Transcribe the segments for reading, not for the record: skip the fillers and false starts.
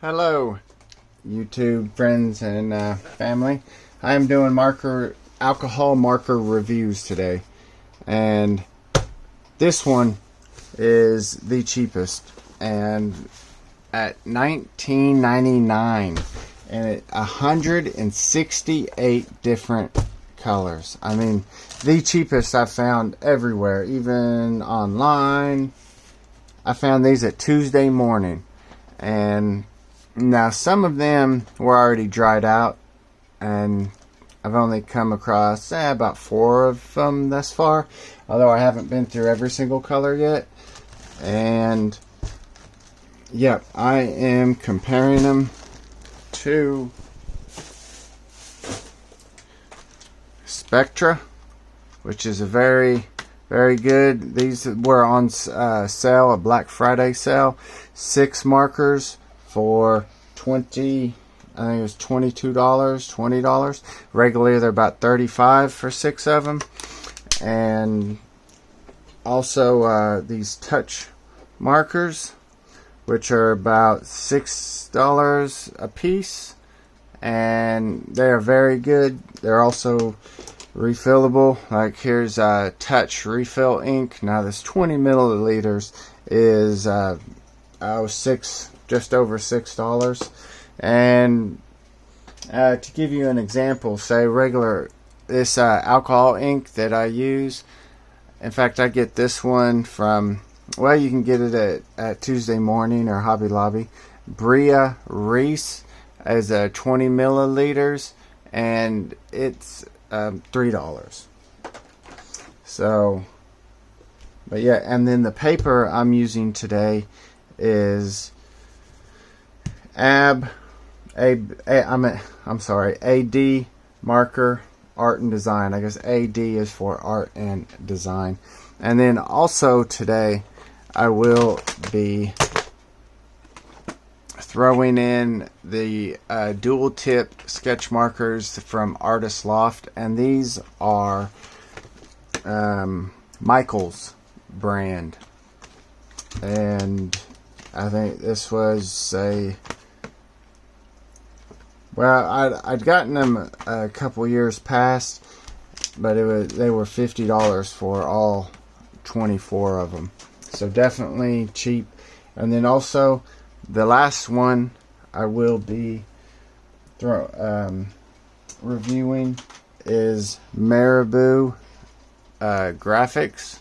Hello, YouTube friends and family. I am doing alcohol marker reviews today, and this one is the cheapest, and at $19.99, and it 168 different colors. I mean, the cheapest I've found everywhere, even online. I found these at Tuesday morning, and now some of them were already dried out, and I've only come across about 4 of them thus far, although I haven't been through every single color yet. And yep, I am comparing them to Spectra, which is a very good. These were on sale, a Black Friday sale. 6 markers for I think it was $22, $20. Regularly they're about $35 for 6 of them. And also these touch markers, which are about $6 a piece, and they are very good. They're also refillable. Like here's touch refill ink. Now this 20 milliliters is just over $6. And to give you an example, say this alcohol ink that I use, in fact I get this one from, well, you can get it at Tuesday Morning or Hobby Lobby. Bria Reese is 20 milliliters, and it's $3. So, but yeah, and then the paper I'm using today is AD marker art and design. I guess AD is for art and design. And then also today I will be throwing in the dual tip sketch markers from Artist Loft, and these are Michael's brand, and I think this was I'd gotten them a couple years past, but they were $50 for all 24 of them, so definitely cheap. And then also the last one I will be reviewing is Marabou Graphix,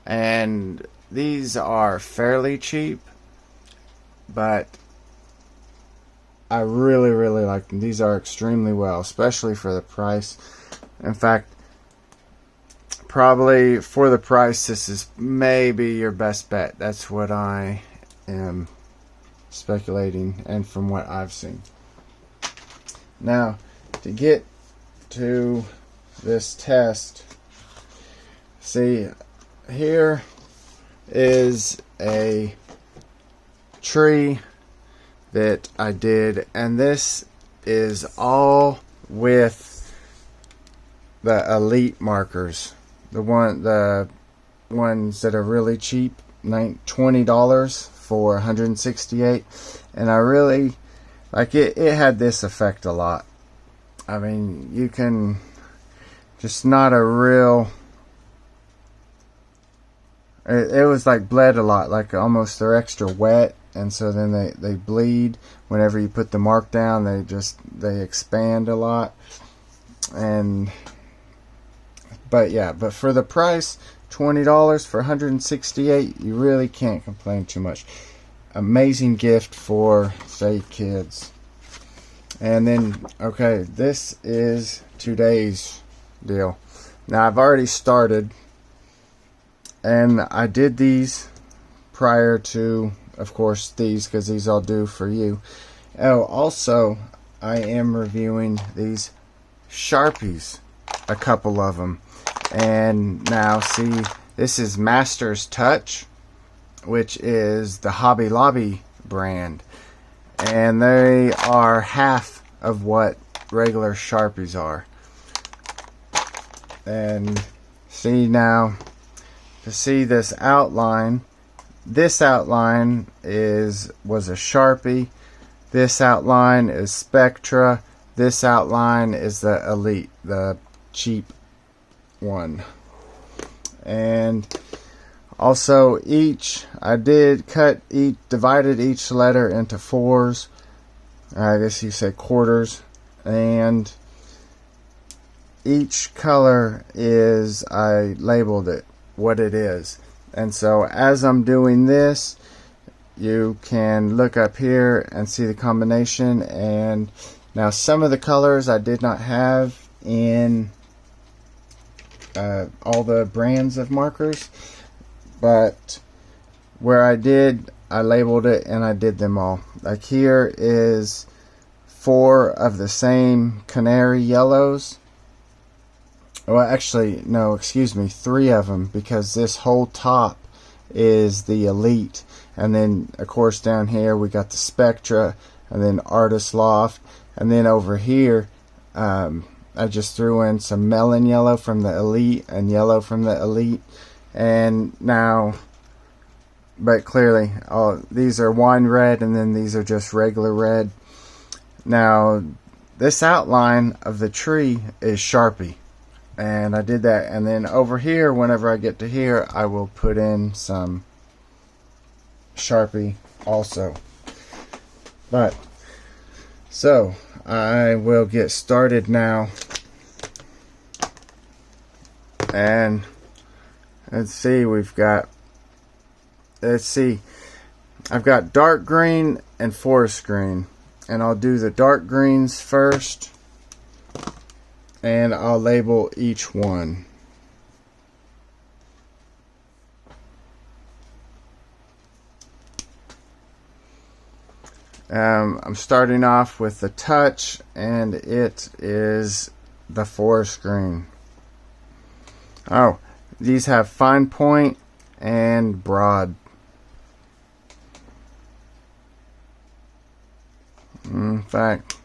and these are fairly cheap, but I really like them. These are extremely well, especially for the price. In fact, probably for the price, this is maybe your best bet. That's what I am speculating, and from what I've seen. Now, to get to this test, see, here is a tree that I did, and this is all with the elite markers, the ones that are really cheap, $20 for 168, and I really like it. It had this effect a lot. I mean, you can just not a real. It was like bled a lot, like almost they're extra wet, and so then they bleed whenever you put the mark down. They expand a lot. But for the price, $20 for 168, you really can't complain too much. Amazing gift for, say, kids. And then, okay, this is today's deal. Now I've already started, and I did these prior to, of course, these, because these I'll do for you. Oh, also, I am reviewing these Sharpies, a couple of them. And now, see, this is Master's Touch, which is the Hobby Lobby brand. And they are half of what regular Sharpies are. And see now, to see this outline was a Sharpie, This outline is Spectra. This outline is the Elite, the cheap one. And also I did divided each letter into 4s. I guess you say quarters. And each color I labeled it, what it is. And so as I'm doing this, you can look up here and see the combination. And now some of the colors I did not have in all the brands of markers, but where I did, I labeled it and I did them all. Like here is 4 of the same canary yellows. Well, actually, no, excuse me, 3 of them, because this whole top is the Elite. And then, of course, down here we got the Spectra, and then Artist Loft. And then over here, I just threw in some melon yellow from the Elite and yellow from the Elite. And now, but clearly, these are wine red, and then these are just regular red. Now, this outline of the tree is Sharpie. And I did that. And then over here, whenever I get to here, I will put in some Sharpie also. But, so, I will get started now. And let's see, I've got dark green and forest green. And I'll do the dark greens first. And I'll label each one. I'm starting off with the touch, and it is the forest green. Oh, these have fine point and broad. In fact,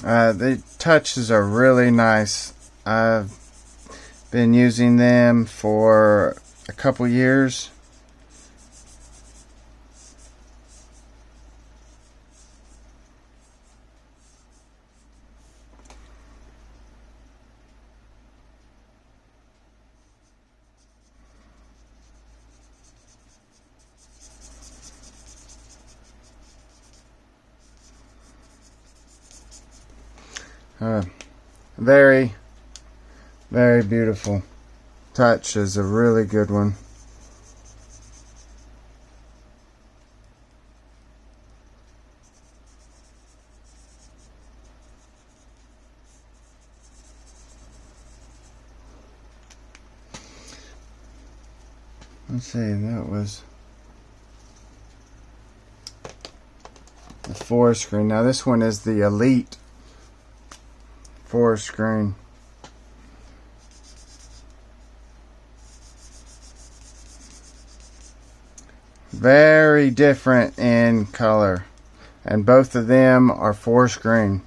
the touches are really nice. I've been using them for a couple years. Very, very beautiful. Touch is a really good one. Let's see, that was the forest green. Now this one is the Elite forest green. Very different in color, and both of them are forest green.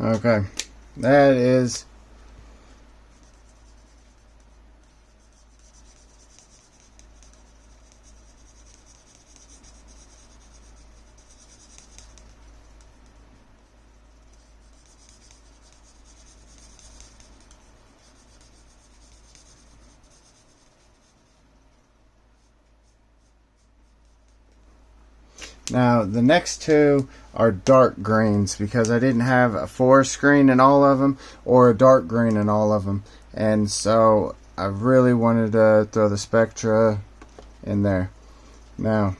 Okay, that is now the next two are dark greens because I didn't have a forest green in all of them or a dark green in all of them, and so I really wanted to throw the Spectra in there. Now,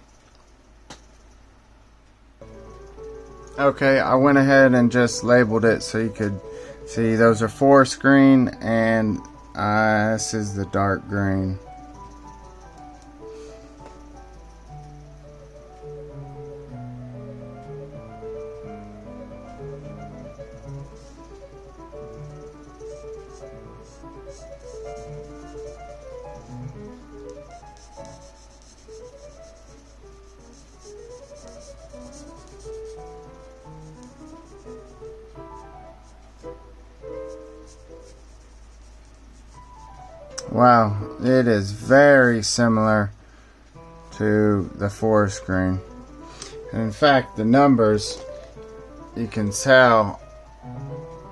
okay, I went ahead and just labeled it so you could see those are forest green and this is the dark green. Wow, it is very similar to the forest green. And in fact, the numbers, you can tell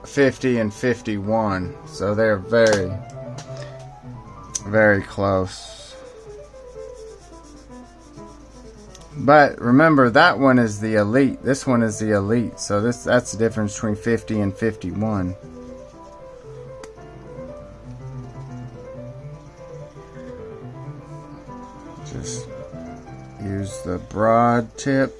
50 and 51. So they're very, very close. But remember, that one is the elite. This one is the elite. So that's the difference between 50 and 51. Just use the broad tip.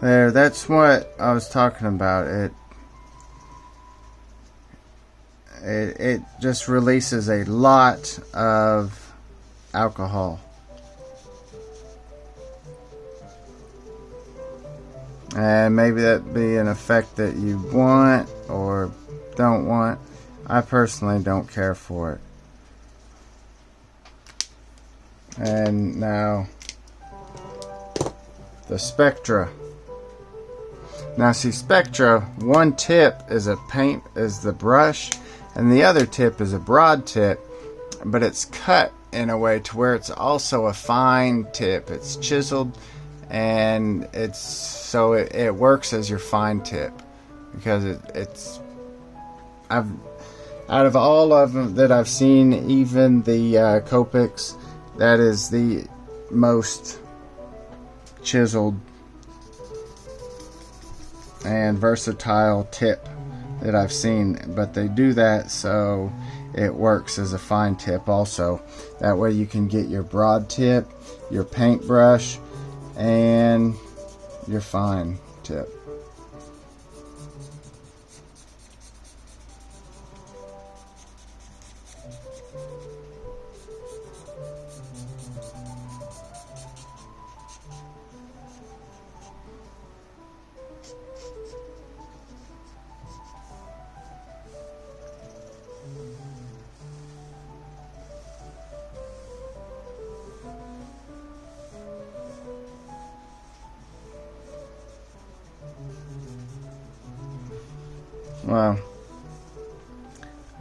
There, that's what I was talking about. It just releases a lot of alcohol. And maybe that be an effect that you want or don't want. I personally don't care for it. And now the Spectra. Now see, Spectra, one tip is the brush, and the other tip is a broad tip, but it's cut in a way to where it's also a fine tip. It's chiseled, and it works as your fine tip because out of all of them that I've seen, even the Copics, that is the most chiseled and versatile tip that I've seen, but they do that so it works as a fine tip also. That way you can get your broad tip, your paintbrush, and your fine tip. Wow.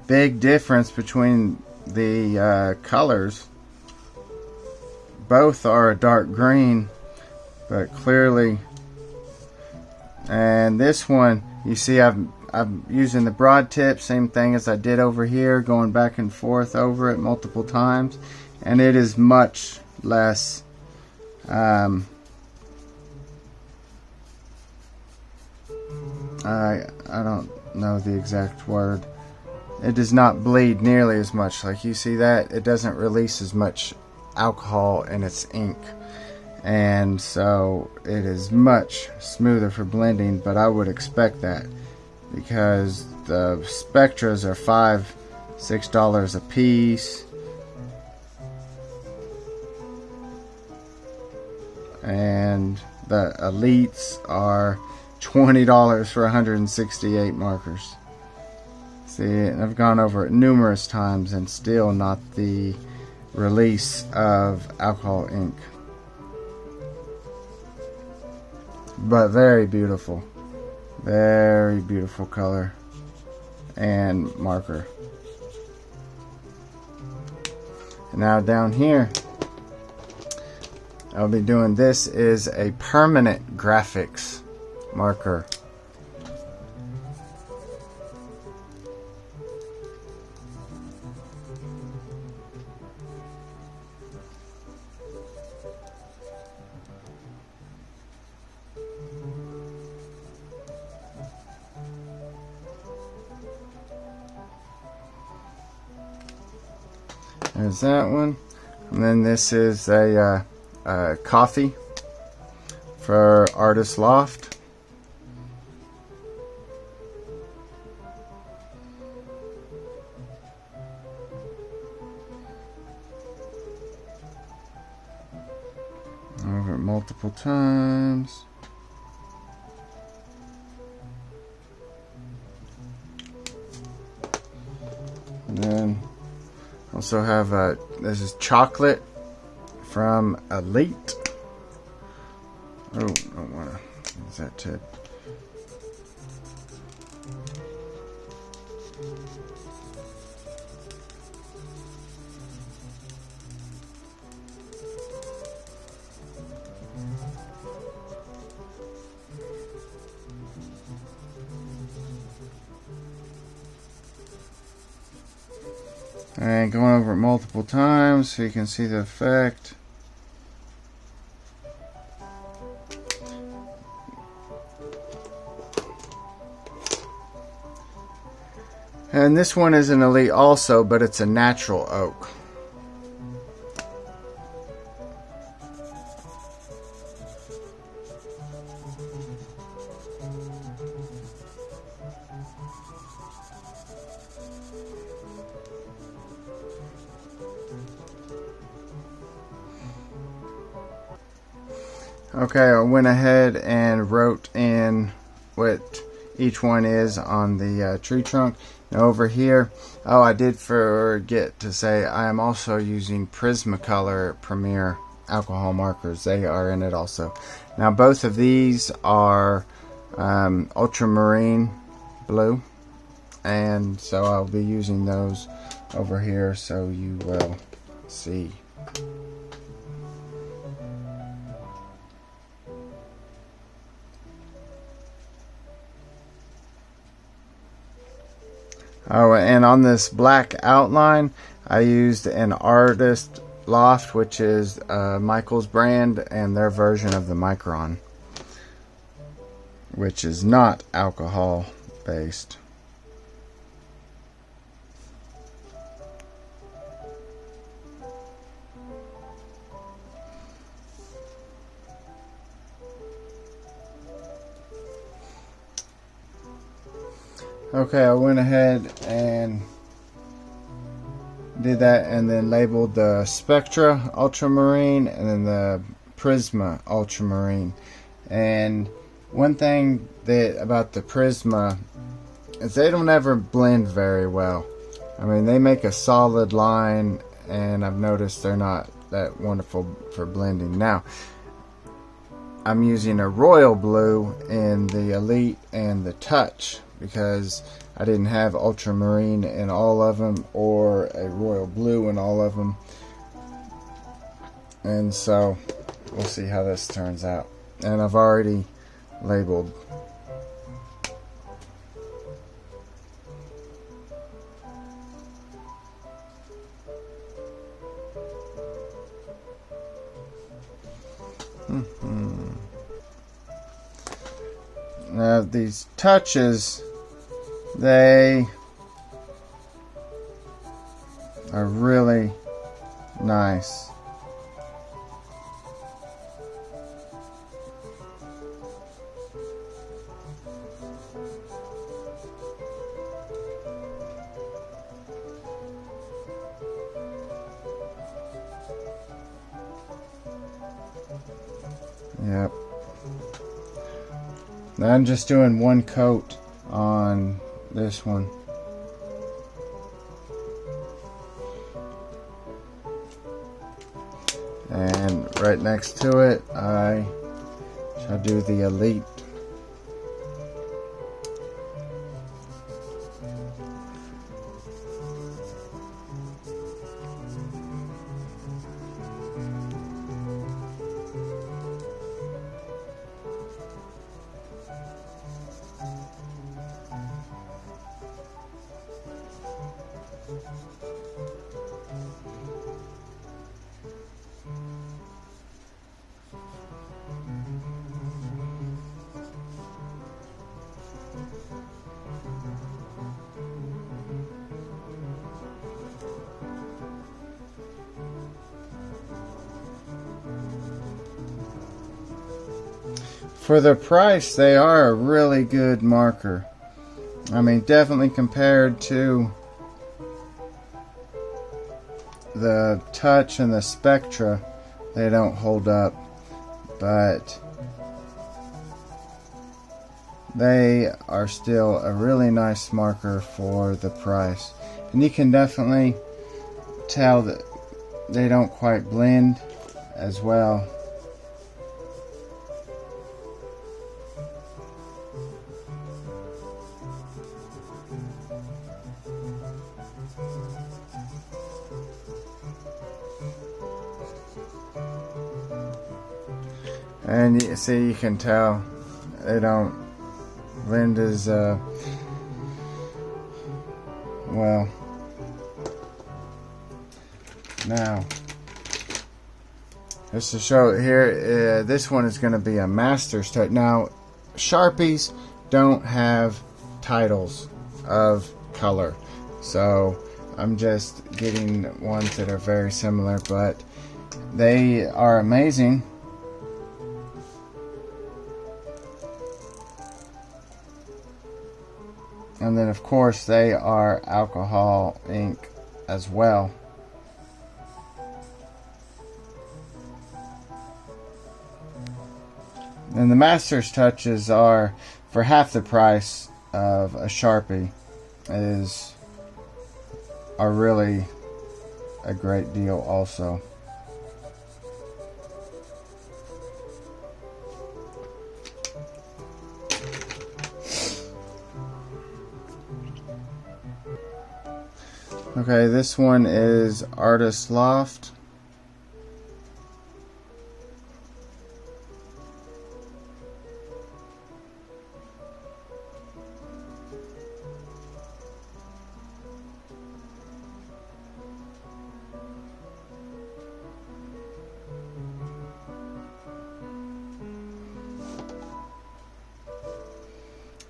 Big difference between the colors. Both are a dark green, but clearly, and this one, you see I'm using the broad tip, same thing as I did over here, going back and forth over it multiple times, and it is much less I don't know the exact word. it does not bleed nearly as much. Like you see that, it doesn't release as much alcohol in its ink, and so it is much smoother for blending. But I would expect that because the Spectras are $5-6 a piece, and the Elites are $20 for 168 markers. See, I've gone over it numerous times and still not the release of alcohol ink. But very beautiful. Very beautiful color and marker. And now down here, I'll be doing, this is a permanent graphix marker. There's that one. And then this is a coffee for Artist Loft. Over it multiple times. And then also have this is chocolate from Elite. Oh, don't wanna use that tip. And going over it multiple times so you can see the effect. And this one is an Elite also, but it's a natural oak. Okay, I went ahead and wrote in what each one is on the tree trunk. Now over here, oh, I did forget to say I am also using Prismacolor Premier alcohol markers. They are in it also. Now both of these are ultramarine blue, and so I'll be using those over here so you will see. Oh, and on this black outline, I used an Artist Loft, which is Michael's brand, and their version of the Micron, which is not alcohol based. Okay, I went ahead and did that, and then labeled the Spectra Ultramarine and then the Prisma Ultramarine. And one thing about the Prisma is they don't ever blend very well. I mean, they make a solid line, and I've noticed they're not that wonderful for blending. Now, I'm using a royal blue in the Elite and the Touch, because I didn't have ultramarine in all of them or a royal blue in all of them, and so we'll see how this turns out. And I've already labeled. Now these touches, they are really nice. Yep. Now I'm just doing one coat on this one. And right next to it, I shall do the Elite. For the price, they are a really good marker. I mean, definitely compared to the Touch and the Spectra, they don't hold up, but they are still a really nice marker for the price. And you can definitely tell that they don't quite blend as well. And you see, you can tell they don't blend as well. Now, just to show it here, this one is going to be a Master's Touch. Now, Sharpies don't have titles of color, so I'm just getting ones that are very similar, but they are amazing. And then, of course, they are alcohol ink as well. And the Master's Touches are for half the price of a Sharpie. Are really a great deal also. Okay, this one is Artist Loft.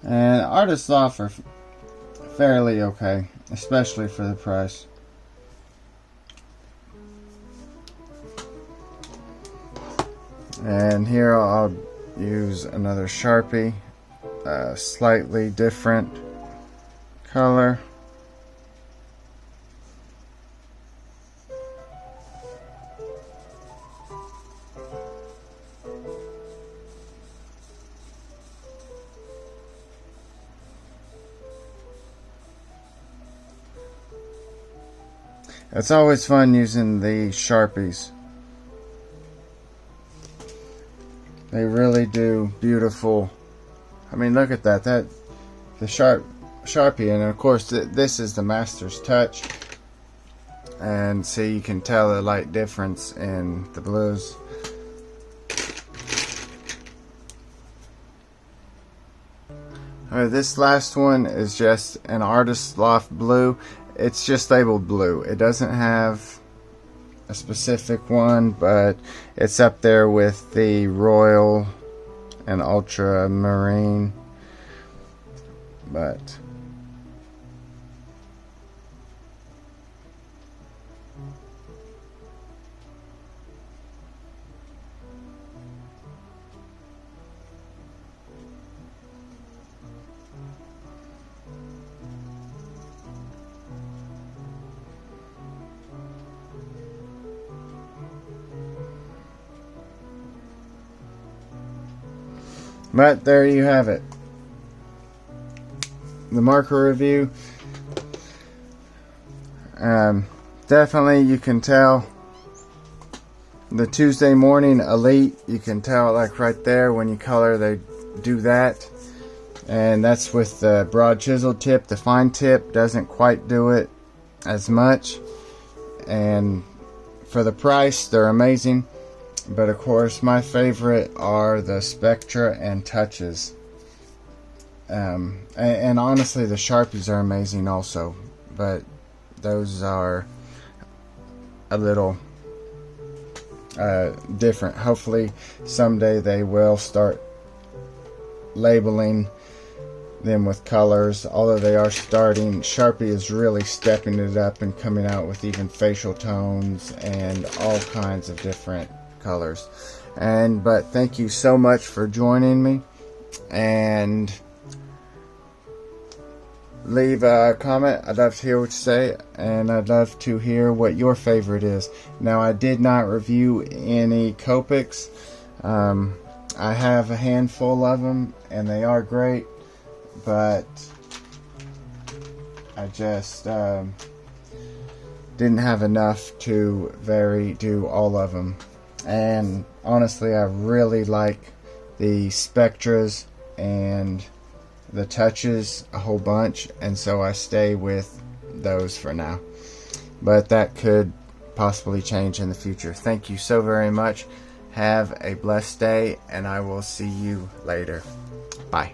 And Artist Loft are fairly okay, especially for the price. And here I'll use another Sharpie, a slightly different color. It's always fun using the Sharpies. They really do beautiful. I mean, look at that. The Sharpie, and of course this is the Master's Touch. And see, you can tell the light difference in the blues. Alright, this last one is just an Artist Loft blue. It's just labeled blue. It doesn't have a specific one, but it's up there with the Royal and Ultramarine. But But there you have it. The marker review. Definitely you can tell the Tuesday Morning Elite, you can tell like right there when you color they do that, and that's with the broad chisel tip. The fine tip doesn't quite do it as much, and for the price they're amazing. But of course my favorite are the Spectra and Touches, and honestly the Sharpies are amazing also, but those are a little different. Hopefully someday they will start labeling them with colors, although they are starting. Sharpie is really stepping it up and coming out with even facial tones and all kinds of different colors. But thank you so much for joining me, and leave a comment. I'd love to hear what you say, and I'd love to hear what your favorite is. Now, I did not review any Copics. I have a handful of them, and they are great, but I just didn't have enough to do all of them. And honestly, I really like the Spectras and the Touches a whole bunch, and so I stay with those for now, but that could possibly change in the future. Thank you so very much. Have a blessed day, and I will see you later. Bye.